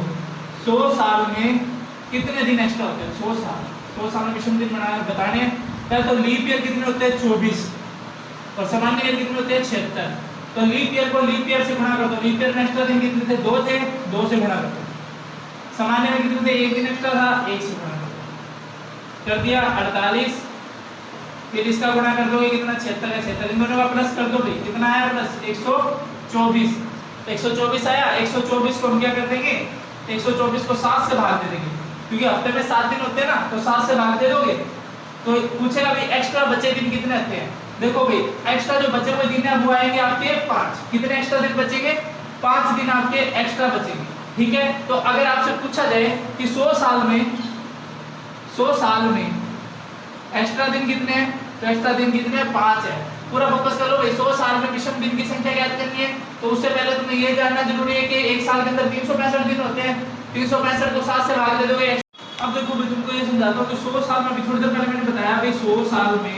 100 साल में कितने दिन एक्स्ट्रा होते हैं? 100 साल में विषम दिन बताने पहले तो लीप ईयर कितने होते हैं? 24, और सामान्य ईयर कितने होते हैं? 76। तो लीप ईयर को लीप ईयर से गुणा कर दो। लीप ईयर में एक्स्ट्रा दिन कितने थे? 2 थे, 2 से गुणा कर दो। सामान्य में कितने थे? 1 दिन एक्स्ट्रा था, 1 से गुणा कर दिया 48। फिर इसका गुणा कर दोगे कितना? 76 है, 76 इन दोनों का प्लस कर दो भाई, कितना आया? प्लस 124। 124 आया। 124 को हम क्या कर देंगे? 124 को 7 से भाग दे देंगे, क्योंकि हफ्ते में 7 दिन होते हैं ना, तो 7 से भाग दे दोगे तो पूछेगा भाई एक्स्ट्रा बचे दिन कितने आते हैं। देखो भाई एक्स्ट्रा जो बचे हुए दिन है वो आएंगे आपके 5। कितने एक्स्ट्रा दिन बचेंगे? 5 दिन आपके एक्स्ट्रा बचेंगे, ठीक है। तो अगर आपसे पूछा जाए कि 100 साल में एक्स्ट्रा दिन कितने हैं, तो एक्स्ट्रा दिन कितने हैं? 5 है। पूरा फोकस कर लो भाई। 100 साल में विषम दिन की संख्या ज्ञात करनी है, तो उससे पहले तुम्हें ये जानना जरूरी है कि एक साल के अंदर 365 दिन होते हैं। 365 को 7 से भाग दे दोगे। अब देखो मैं तुमको ये समझाता हूँ कि 100 साल में, अभी थोड़ी देर पहले मैंने बताया भाई 100 साल में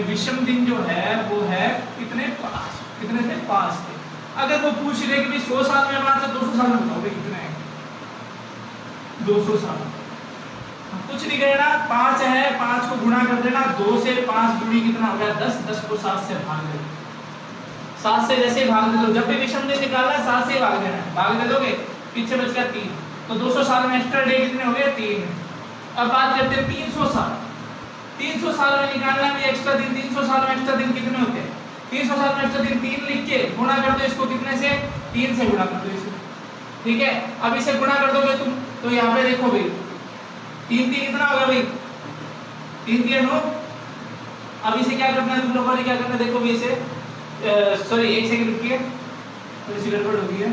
विषम दिन जो है वो है कितने? 5। कितने थे? 5 थे। अगर वो पूछ रहे कि भाई 100 साल में मान से 200 साल में बताओ भाई कितने हैं? 200 साल कुछ नहीं करना, 5 है, 5 को गुणा कर देना। 2 से 5 गुणी कितना हो गया? 10। 10 को 7 से भाग दे दो। 7 से जैसे भाग दे दो, जब भी विषम दिन निकालना है 7 से भाग देना। भाग दे दोगे, पीछे बच गया 3। तो 200 साल में एक्स्ट्रा डे कितने हो गए? 3। अब बात करते हैं 300 साल। 300 साल में निकालना है एक्स्ट्रा दिन। 300 साल में एक्स्ट्रा दिन कितने होते हैं? 300 साल में एक्स्ट्रा दिन 3 लिख के गुणा कर दो इसको, कितने से? 3 से गुणा कर दो इसको, ठीक है। अब इसे गुणा कर दोगे तुम, तो यहाँ पे देखो भाई 3 कितना होगा भाई? 3 9। अब इसे क्या करना है तुम लोगों ने? क्या करना है देखो भाई, इसे सॉरी 1 सेकंड रुकिए, थोड़ी सी गड़बड़ हो गई है,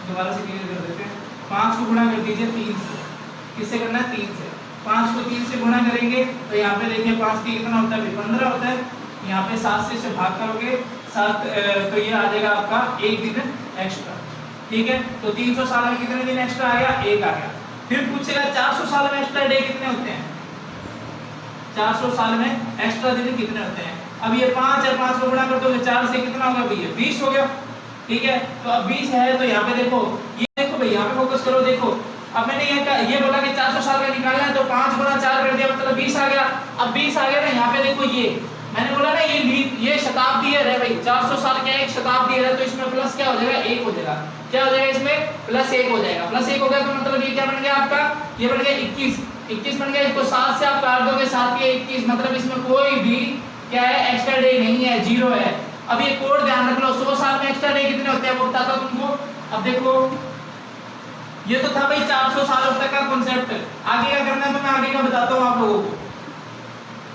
दोबारा से क्लियर कर देते हैं। 5 को गुणा कर दीजिए 3 से। किससे करना है? 3 से। 5 को 3 से गुणा करेंगे तो यहाँ पे देखिए 5 की कितना होता है? 15 होता है। यहाँ पे 7 से इसे भाग करोगे 7, तो ये आ जाएगा आपका 1 दिन एक्स्ट्रा, ठीक है। तो 300 साल में कितने दिन एक्स्ट्रा आ गया? 1 आ गया। फिर पूछेगा 400 साल में एक्स्ट्रा डे कितने होते हैं? 400 साल में एक्स्ट्रा दिन कितने होते हैं? अब ये 5 है, 5 को गुणा कर दोगे 4 से, कितना होगा भैया? 20 हो गया, ठीक है। तो अब 20 है तो यहाँ पे देखो, ये देखो भाई यहाँ पे फोकस करो। देखो अब मैंने ये बोला कि 400 साल का निकालना है, तो 5 गुणा 4 कर दिया, मतलब 20 आ गया। अब 20 आ गया ना, यहाँ पे देखो ये मैंने बोला ना ये शताब्दी है भाई। 400 साल क्या है? एक शताब्दी है, तो इसमें प्लस क्या हो जाएगा? 1 हो जाएगा। क्या हो जाएगा इसमें? प्लस 1 हो जाएगा। प्लस 1 हो गया तो मतलब ये क्या बन गया आपका? ये बन गया 21। 21 बन गया। इसको 7 से आप काट दोगे, 7 के 21, मतलब इसमें कोई भी क्या है? एक्स्ट्रा डे नहीं है, 0 है। अब ये कोड ध्यान रख लो, 100 साल में एक्स्ट्रा डे कितने होते हैं वो बताता हूं तुमको। अब देखो ये तो था भाई 400 सालों तक का कॉन्सेप्ट। आगे क्या करना है तो मैं आगे का बताता हूं आप लोगों को।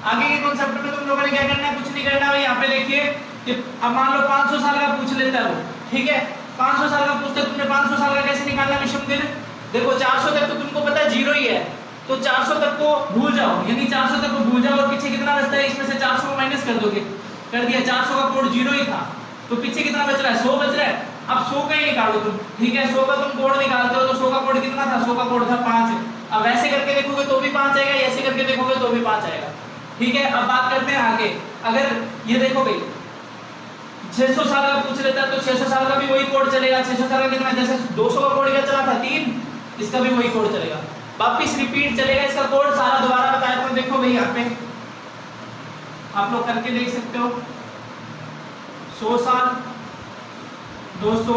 आगे के कॉन्सेप्ट में तुम लोगों ने क्या करना है? कुछ नहीं करना भाई। यहाँ पे देखिए कि अब मान लो 500 साल का पूछ लेता है वो, ठीक है। 500 साल का पूछते, तुमने 500 साल का कैसे निकालना विषम दिन? देखो 400 तक तो तुमको पता है 0 ही है, तो 400 तक को भूल जाओ, यानी 400 तक को भूल जाओ और पीछे कितना बचता है? इसमें से 400 को माइनस कर दोगे। कर दिया, 400 का कोड 0 ही था, तो पीछे कितना बच रहा है? 100 बच रहा है। अब 100 का ही निकालो तुम, ठीक है। 100 का तुम कोड निकालते हो तो 100 का कोड कितना था? 100 का कोड था 5। अब ऐसे करके देखोगे तो भी 5 आएगा, ऐसे करके देखोगे तो भी 5 आएगा, ठीक है। अब बात करते हैं आगे। अगर ये देखो भाई 600 साल का पूछ लेता है तो 600 साल का भी वही कोड चलेगा। 600 साल का कितना? जैसे 200 का कोड क्या चला था? 3, इसका भी वही कोड चलेगा, वापिस रिपीट चलेगा इसका कोड सारा। दोबारा बताया तो देखो भाई यहाँ पे आप लोग करके देख सकते हो। 100 साल, 200,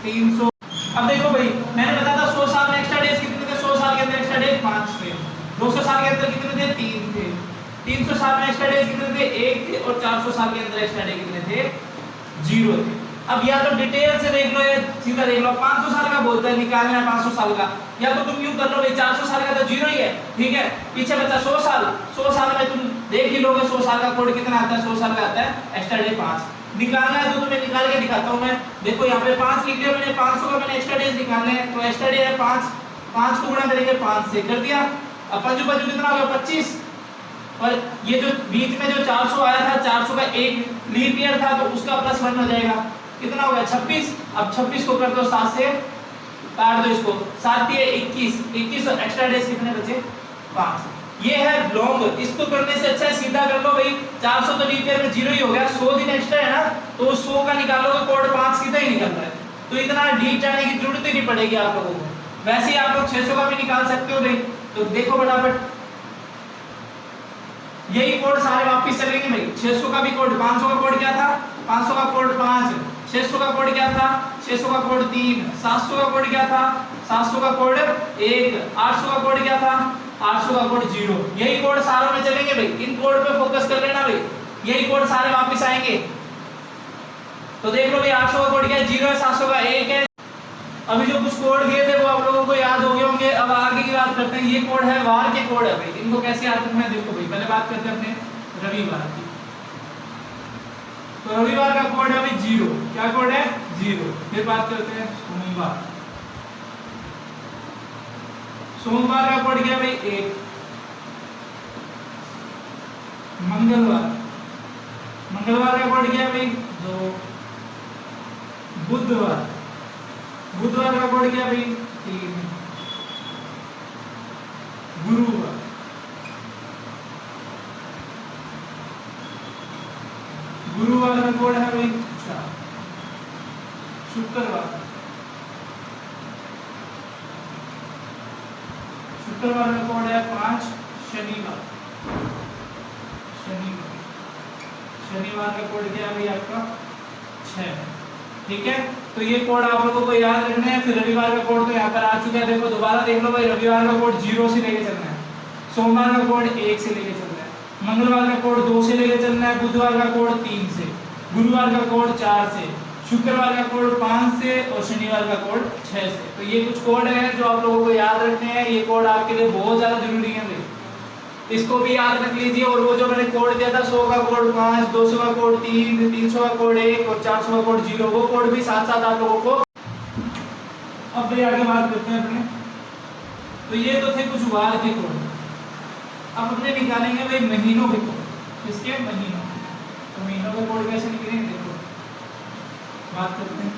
300। अब देखो भाई मैंने बताया था 100 साल में एक्स्ट्रा डेज कितने थे? 100 साल के अंदर एक्स्ट्रा डेज 5 थे। 200 साल के अंदर कितने थे? 3 थे। 300 साल में एक्स्ट्रा डेज कितने थे? 1 थे। और 400 साल के अंदर एक्स्ट्रा डे कितने थे? 0 थे। अब या तो डिटेल से देख लो या सीधा देख लो। 500 साल का बोलता है निकालना है 500 साल का, या तो तुम यूं कर लो भाई 400 साल का तो 0 ही है, ठीक है। पीछे बचा 100 साल। 100 साल में तुम देख ही लोगे 100 साल का कोड कितना आता है? 100 साल का आता है एक्स्ट्रा डे 5। निकालना है तो तुम्हें निकाल के दिखाता हूं मैं। देखो यहाँ पे 5 लिख दिया मैंने, 500 का मैंने एक्स्ट्रा डेज निकालना है, तो एक्स्ट्रा डे है 5। 5 को गुणा करेंगे 5 से, कर दिया। अब पंजू पंजू कितना हो गया? 25। और ये जो बीच में जो 400 आया था, 400 का एक लीप ईयर था, तो उसका +1 हो जाएगा। कितना हो गया? 26। अब 26 को कर दो 7 से, काट दो इसको, 7 दिए 21। 21 और एक्स्ट्रा डेज कितने बचे? 5। ये है लॉन्ग, इसको करने से अच्छा है सीधा कर लो भाई। 400 तो लीप ईयर में 0 ही हो गया, 100 दिन एक्स्ट्रा है ना, तो 100 का निकालोगे कोड 5 सीधा ही निकल रहा है, तो इतना डीप जाने की जरूरत ही नहीं पड़ेगी आप लोगों को। वैसे ही आप लोग 600 का भी निकाल सकते हो भाई। तो देखो फटाफट, यही कोड सारे वापस चलेंगे भाई। 600 का भी कोड, 500 का कोड क्या था, 500 का कोड 5, 600 का कोड क्या था, 600 का कोड 3, 700 का कोड क्या था, 700 का कोड 1, 800 का कोड क्या था, 800 का कोड 0। यही कोड सारों में चलेंगे भाई, इन कोड पे फोकस कर लेना भाई, यही कोड सारे वापस आएंगे। तो देख लो भाई 800 का कोड क्या है, 0 है, 700 का 1 है। अभी जो कुछ कोड दिए थे वो आप लोगों को याद हो गए होंगे। अब आगे की बात करते हैं, ये कोड है वार के कोड है भाई, इनको कैसे याद रखना है देखो भाई। पहले बात करते हैं अपने रविवार की। तो रविवार का कोड है भाई 0, क्या कोड है 0। फिर बात करते हैं सोमवार, सोमवार का कोड क्या है भाई 1। मंगलवार, मंगलवार का कोड क्या है भाई 2। बुधवार, बुधवार का कोड क्या है भाई 3। गुरुवार, गुरुवार का कोड है भाई 4। शुक्रवार, शुक्रवार का कोड है 5। शनिवार, शनिवार, शनिवार का कोड क्या है भाई आपका 6। ठीक है, तो ये कोड आप लोगों को याद रखने हैं। फिर रविवार का कोड तो यहाँ पर आ चुका है, देखो दोबारा देख लो भाई। रविवार का कोड 0 से लेके चलना है, सोमवार का कोड 1 से लेके चलना है, मंगलवार का कोड 2 से लेके चलना है, बुधवार का कोड 3 से, गुरुवार का कोड 4 से, शुक्रवार का कोड 5 से और शनिवार का कोड 6 से। तो ये कुछ कोड है जो आप लोगों को याद रखने हैं। ये कोड आपके लिए बहुत ज्यादा जरूरी है भाई, इसको भी याद रख लीजिए। और वो जो मैंने कोड दिया था 100 का कोड 5, 200 का कोड 3, 300 का कोड 1 और 400 का कोड 0, वो कोड भी साथ साथ आप लोगों को। अब भाई आगे बात करते हैं अपने। तो ये तो थे कुछ वार के कोड। अब अपने निकालेंगे भाई महीनों के कोड। किसके? महीनों। तो महीनों के कोड कैसे निकलेंगे देखो, बात करते हैं।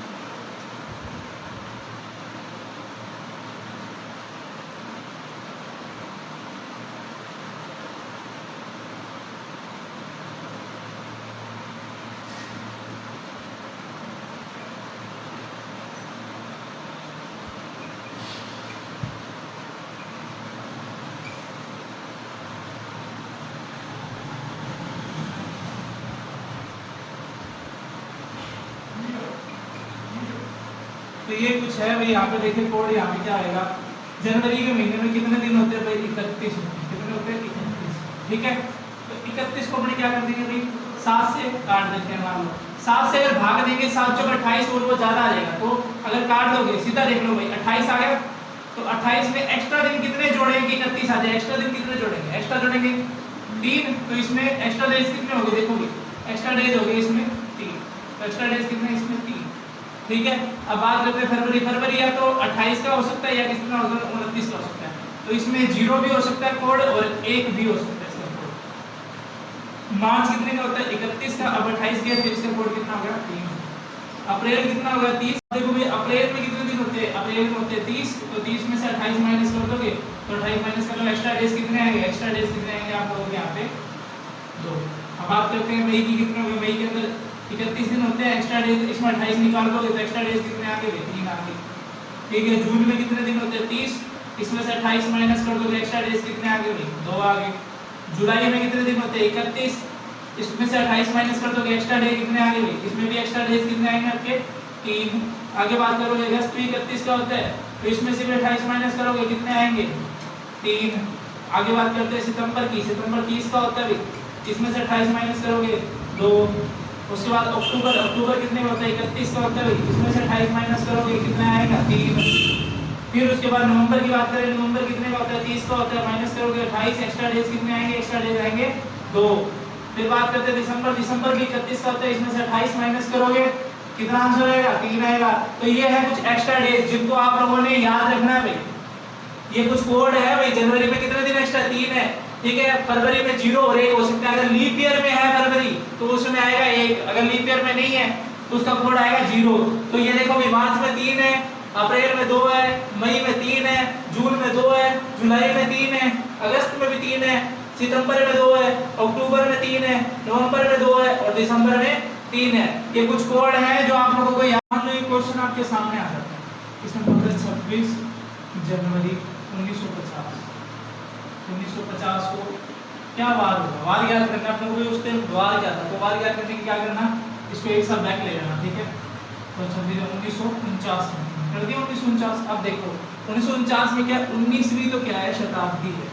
तो ये कुछ है भाई, यहाँ पे देखिए कोड। यहाँ पे क्या आएगा, जनवरी के महीने में कितने दिन होते हैं भाई 31 कितने होते हैं 31। ठीक है, तो 31 को अपने क्या कर देंगे भाई 7 से काट देते हैं। मान लो 7 से अगर भाग देंगे 7 चौक 28 और वो ज्यादा आ जाएगा। तो अगर काट दोगे सीधा देख लो भाई 28 आ गया, तो 28 में एक्स्ट्रा दिन कितने जोड़ेंगे 31 आ जाए। एक्स्ट्रा दिन कितने जोड़ेंगे, एक्स्ट्रा जोड़ेंगे 3। तो इसमें एक्स्ट्रा डेज कितने हो गए देखोगे, एक्स्ट्रा डेज हो गए इसमें 3। तो एक्स्ट्रा डेज कितने इसमें 3। ठीक है, अब बात करते हैं फरवरी। फरवरी या तो 28 का हो सकता है या कितना होगा 29 का हो सकता है। तो इसमें 0 भी हो सकता है कोड और 1 भी हो सकता है इसका कोड। मार्च कितने का होता है 31 का, अब 28 गया फिर इसका कोड कितना हो गया 3। अप्रैल कितना हो गया 30। देखो भाई अप्रैल में कितने दिन होते हैं, अप्रैल में होते हैं 30। तो 30 में से 28 माइनस कर दोगे तो 28 माइनस कर लो, एक्स्ट्रा डेज कितने आएंगे, एक्स्ट्रा डेज कितने आएंगे आप लोगों के यहाँ पे 2। अब बात करते हैं मई की, कितने हो गए मई के अंदर 31 दिन होते हैं। एक्स्ट्रा डेज इसमें 28 निकाल दोगे तो एक्स्ट्रा डेज कितने आगे 3 आगे। ठीक है, जून में कितने दिन होते हैं 30, इसमें से 28 माइनस कर दोगे एक्स्ट्रा डेज कितने आगे 2 आगे। जुलाई में कितने दिन होते हैं 31, इसमें से 28 माइनस कर दोगे एक्स्ट्रा डेज कितने आगे, इसमें भी एक्स्ट्रा डेज कितने आएंगे आपके 3। आगे बात करोगे अगस्त में 31 का होता है, तो इसमें से भी 28 माइनस करोगे कितने आएंगे 3। आगे बात करते हैं सितंबर की। सितंबर 30 का होता है, इसमें से 28 माइनस करोगे 2। उसके बाद अक्टूबर, अक्टूबर कितने का होता है 31 का होता है, इसमें से 28 माइनस करोगे कितना आएगा 3। फिर उसके बाद नवंबर की बात करें, नवंबर कितने का होता है 30 का होता है, माइनस करोगे 28, एक्स्ट्रा डेज कितने आएंगे, एक्स्ट्रा डेज आएंगे 2। फिर बात करते हैं दिसंबर, दिसंबर भी 31 का होता है, इसमें से 28 माइनस करोगे कितना आंसर आएगा 3 आएगा। तो ये है कुछ एक्स्ट्रा डेज जिनको आप लोगों ने याद रखना है भाई। ये कुछ कोड है भाई, जनवरी में कितने दिन एक्स्ट्रा 3 है। ठीक है, फरवरी में 0 और 1 हो सकता है। अगर लीप ईयर में है फरवरी तो उसमें आएगा 1, अगर लीप ईयर में नहीं है तो उसका कोड आएगा 0। तो ये देखो भाई मार्च में 3 है, अप्रैल में 2 है, मई में 3 है, जून में 2 है, जुलाई में 3 है, अगस्त में भी 3 है, सितंबर में 2 है, अक्टूबर में 3 है, नवंबर में 2 है और दिसंबर में 3 है। ये कुछ कोड हैं जो आप लोगों को याद लो। ये क्वेश्चन आपके सामने आ जाता है। इसमें 26 जनवरी 1950। 1950 को क्या वार हुआ? वार याद करना आप लोगों को। उस टाइम वार क्या था, तो वार याद करने की क्या करना, इसको एक साथ बैक ले लेना, ठीक है। तो 1949 कर दिया 1949। अब देखो 1949 में क्या, 19वीं तो क्या है, शताब्दी है,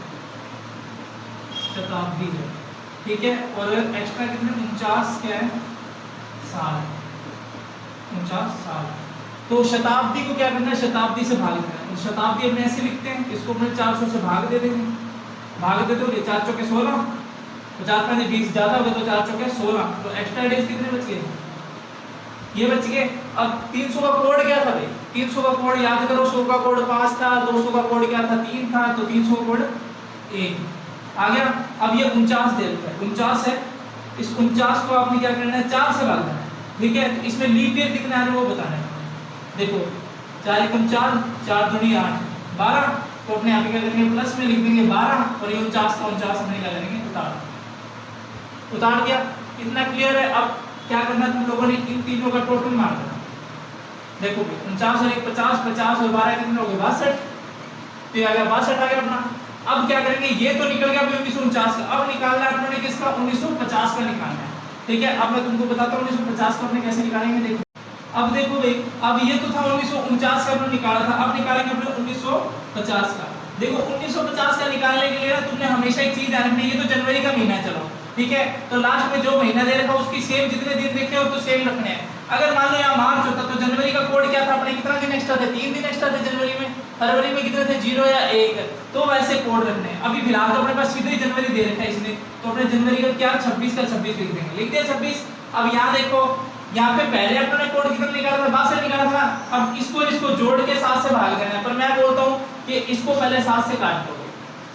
शताब्दी है, ठीक है। और एक्स्ट्रा कितने, 49 क्या है, साल, 49 साल। तो शताब्दी को क्या करना है, शताब्दी से भाग देना है। शताब्दी अपने ऐसे लिखते हैं, इसको अपने 400 से भाग दे देंगे, भाग देते हो, 4 चौके 16, 50 में 20 ज्यादा हो गया तो 4 चौके 16, तो एक्स्ट्रा डेज कितने बच गए, ये बच गए। अब 300 का कोड क्या था भाई, 300 का कोड याद करो, 100 का कोड 5 था, 200 का कोड क्या था, 3 था, तो 300 का कोड 1 आ गया। अब ये 49 दे रखा है, 49 है, इस 49 को आपने क्या करना है, 4 से भागना है, ठीक है। तो इसमें लीप ईयर कितने आ रहे हैं वो बताना है। देखो 4 एकम 4, 4 दूनी 8, 12, तो अपने यहाँ पे क्या करेंगे, प्लस में लिख देंगे 12 और ये 49 का 49 अपने क्या करेंगे, उतार दिया। इतना क्लियर है। अब क्या करना, तुम लोगों ने इन तीनों का टोटल मार देना। देखो 49 और 1 50, 50 और 12 कितने हो गए, 62, तो ये आ गया 62 आ गया अपना। अब क्या करेंगे, ये तो निकल गया 1949 का, अब निकालना है अपने किसका, 1950 का निकालना है, ठीक है। अब मैं तुमको बताता हूँ 1950 का अपने कैसे निकालेंगे। देखो अब देखो भाई, अब ये तो था 1949 का अपने निकाला था, अब निकालेंगे अपने 1950 का। देखो 1950 का निकालने के लिए ना तुमने हमेशा एक चीज ध्यान रखनी है, ये तो जनवरी का महीना है, चलो ठीक है, तो लास्ट में जो महीना दे रखा उसकी सेम जितने दिन देखे हो तो सेम रखने हैं। अगर मान लो यहाँ मार्च होता तो जनवरी का कोड क्या था अपने, कितना दिन एक्स्ट्रा थे, 3 दिन एक्स्ट्रा थे जनवरी में। फरवरी में कितने थे, 0 या 1, तो वैसे कोड रखने हैं। अभी फिलहाल तो अपने पास सीधे ही जनवरी दे रखा है इसने, तो अपने जनवरी का क्या 26 का 26 लिख देंगे, लिख दिया 26। अब यहाँ देखो, यहाँ पे पहले अपने कोड कितना निकाला था, 62 निकाला था। अब इसको जोड़ के 7 से भाग देना है, पर मैं बोलता हूँ कि इसको पहले 7 से काट दोगे,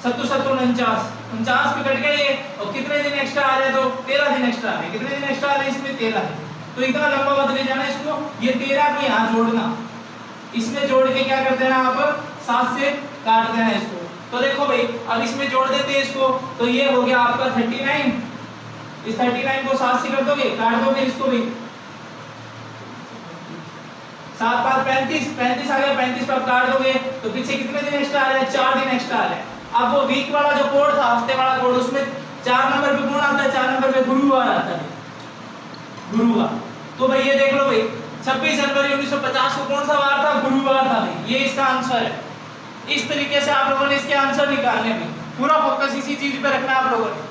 7 7 49, 49 पे कट गए ये, और कितने दिन एक्स्ट्रा आ रहे हैं, तो 13 दिन एक्स्ट्रा आ रहे हैं। कितने दिन एक्स्ट्रा आ रहे हैं इसमें, 13 दिन, तो इतना लंबा मत ले जाना इसको, ये 13 को यहाँ जोड़ना, इसमें जोड़ के क्या कर देना, आप 7 से काट देना इसको। तो देखो भाई, अब इसमें जोड़ देते हैं इसको, तो ये हो गया आपका 39, इस 39 को 7 से कर दोगे, काट दोगे इसको भी, 7 5 35, 35 आ गया, 35 पर काट दोगे तो पीछे कितने दिन एक्स्ट्रा आ रहे हैं, 4 दिन एक्स्ट्रा आ रहे हैं। अब वो वीक वाला जो कोड था, हफ्ते वाला कोड, उसमें 4 नंबर पे कौन आता है, 4 नंबर पे गुरुवार आता है, गुरुवार। तो भाई ये देख लो भाई, 26 जनवरी 1950 को कौन सा वार था, गुरुवार था भाई, ये इसका आंसर है। इस तरीके से आप लोगों ने इसके आंसर निकालने में पूरा फोकस इसी चीज पे रखना आप लोगों ने।